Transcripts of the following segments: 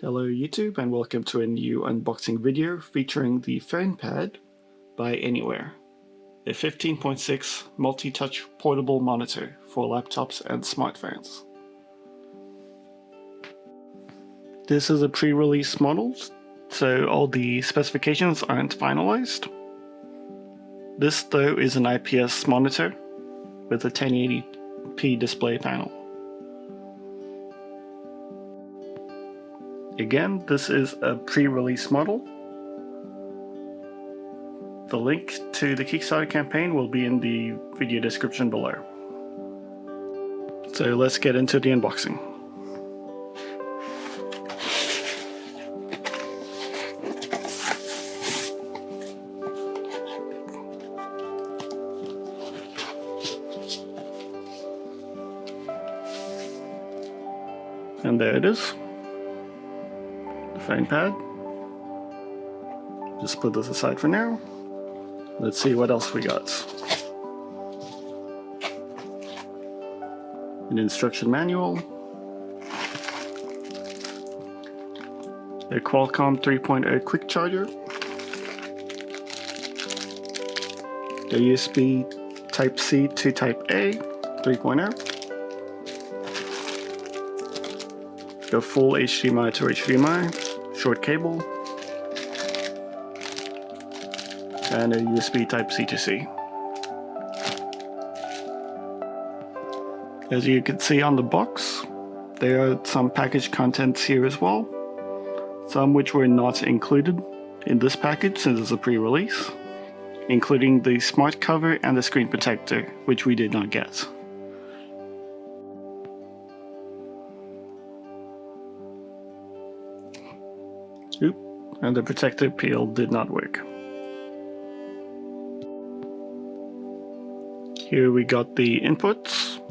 Hello YouTube and welcome to a new unboxing video featuring the PhonePad by AnyWare, a 15.6 multi-touch portable monitor for laptops and smartphones. This is a pre-release model, so all the specifications aren't finalized. This though is an IPS monitor with a 1080p display panel. Again, this is a pre-release model. The link to the Kickstarter campaign will be in the video description below. So let's get into the unboxing. And there it is. PhonePad. Just put this aside for now. Let's see what else we got. An instruction manual. A Qualcomm 3.0 quick charger. A USB Type-C to Type-A 3.0. A full HDMI to HDMI. Short cable, and a USB Type-C to C. As you can see on the box, there are some package contents here as well, some which were not included in this package since it's a pre-release, including the smart cover and the screen protector, which we did not get. And the protective peel did not work. Here we got the inputs,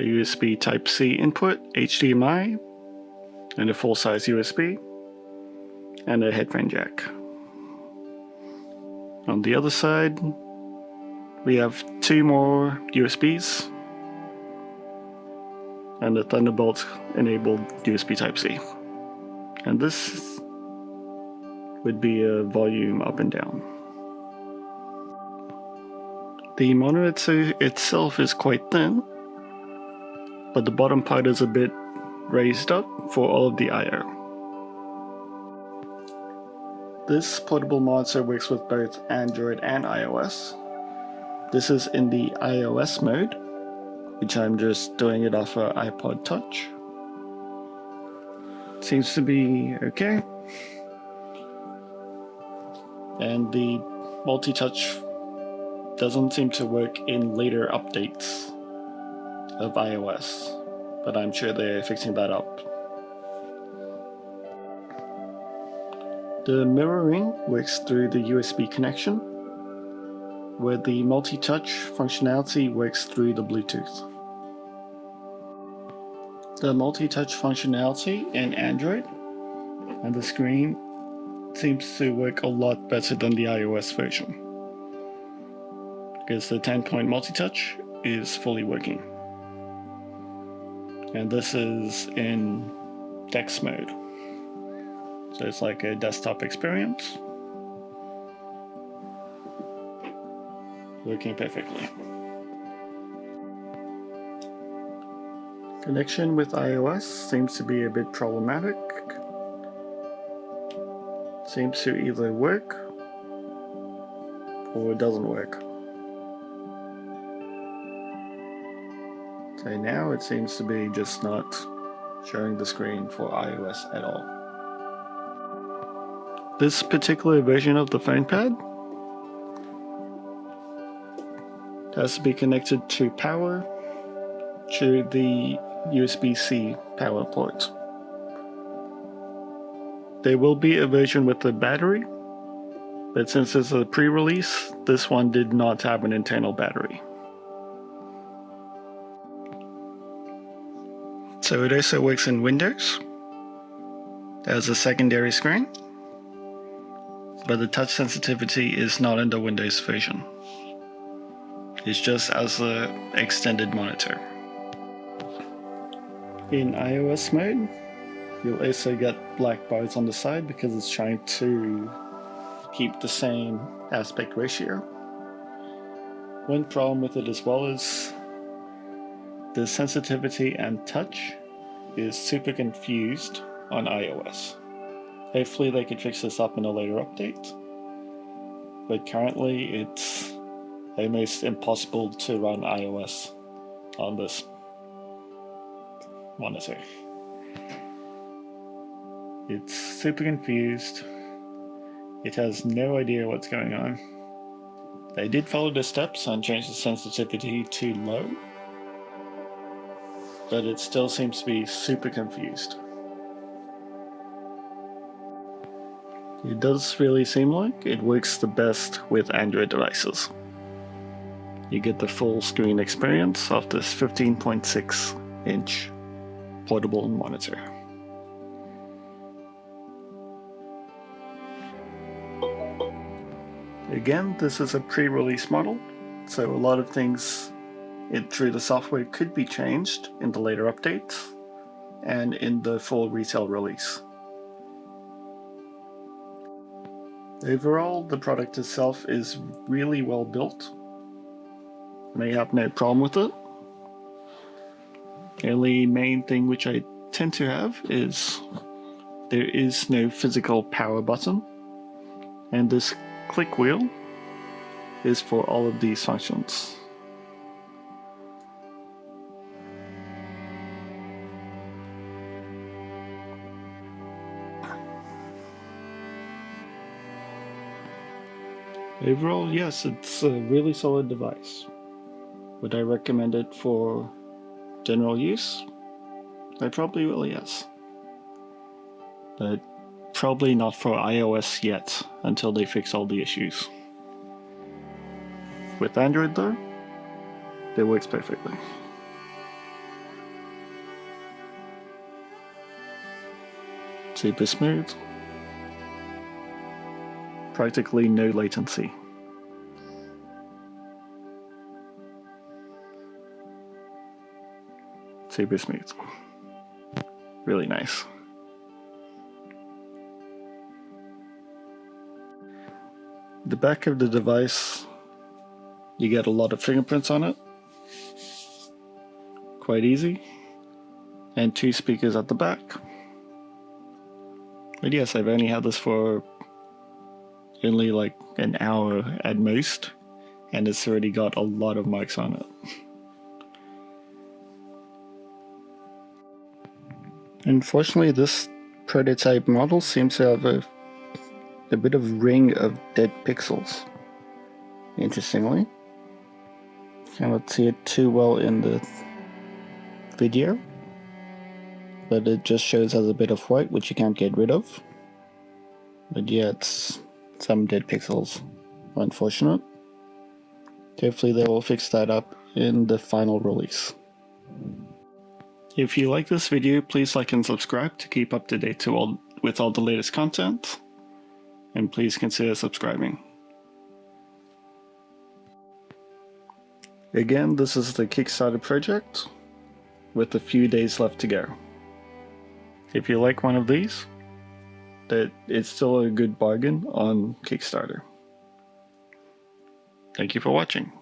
a USB Type-C input, HDMI, and a full-size USB, and a headphone jack. On the other side, we have two more USBs, and a Thunderbolt-enabled USB Type-C. And this would be a volume up and down. The monitor itself is quite thin, but the bottom part is a bit raised up for all of the I/O. This portable monitor works with both Android and iOS. This is in the iOS mode, which I'm just doing it off an iPod Touch. Seems to be okay. And the multi-touch doesn't seem to work in later updates of iOS, but I'm sure they're fixing that up. The mirroring works through the USB connection, where the multi-touch functionality works through the Bluetooth. The multi-touch functionality in Android and the screen seems to work a lot better than the iOS version, because the 10-point multi-touch is fully working. And this is in text mode, so it's like a desktop experience, working perfectly. Connection with iOS seems to be a bit problematic. Seems to either work or it doesn't work. So now it seems to be just not showing the screen for iOS at all. This particular version of the PhonePad has to be connected to power to the USB-C power port. There will be a version with a battery, but since it's a pre-release, this one did not have an internal battery. So it also works in Windows as a secondary screen, but the touch sensitivity is not in the Windows version. It's just as an extended monitor. In iOS mode, you'll also get black bars on the side because it's trying to keep the same aspect ratio. One problem with it as well is the sensitivity and touch is super confused on iOS. Hopefully they can fix this up in a later update, but currently it's almost impossible to run iOS on this monitor. It's super confused. It has no idea what's going on. They did follow the steps and change the sensitivity to low, but it still seems to be super confused. It does really seem like it works the best with Android devices. You get the full screen experience of this 15.6-inch portable monitor. Again, this is a pre-release model, so a lot of things through the software could be changed in the later updates and in the full retail release. Overall, the product itself is really well built, and I have no problem with it. The only main thing which I tend to have is there is no physical power button, and this click wheel is for all of these functions. Overall, yes, it's a really solid device. Would I recommend it for general use? I probably will, yes. But probably not for iOS yet, until they fix all the issues. With Android though, it works perfectly. Super smooth. Practically no latency. Super smooth. Really nice. The back of the device, you get a lot of fingerprints on it. Quite easy. And 2 speakers at the back. But yes, I've only had this for only like an hour at most, and it's already got a lot of mics on it. Unfortunately, this prototype model seems to have a bit of ring of dead pixels. Interestingly, cannot see it too well in the video, but it just shows as a bit of white, which you can't get rid of. But yeah, it's some dead pixels. Unfortunate. Hopefully they will fix that up in the final release. If you like this video, please like and subscribe to keep up to date with all the latest content, and please consider subscribing. Again, this is the Kickstarter project with a few days left to go. If you like one of these, it's still a good bargain on Kickstarter. Thank you for watching.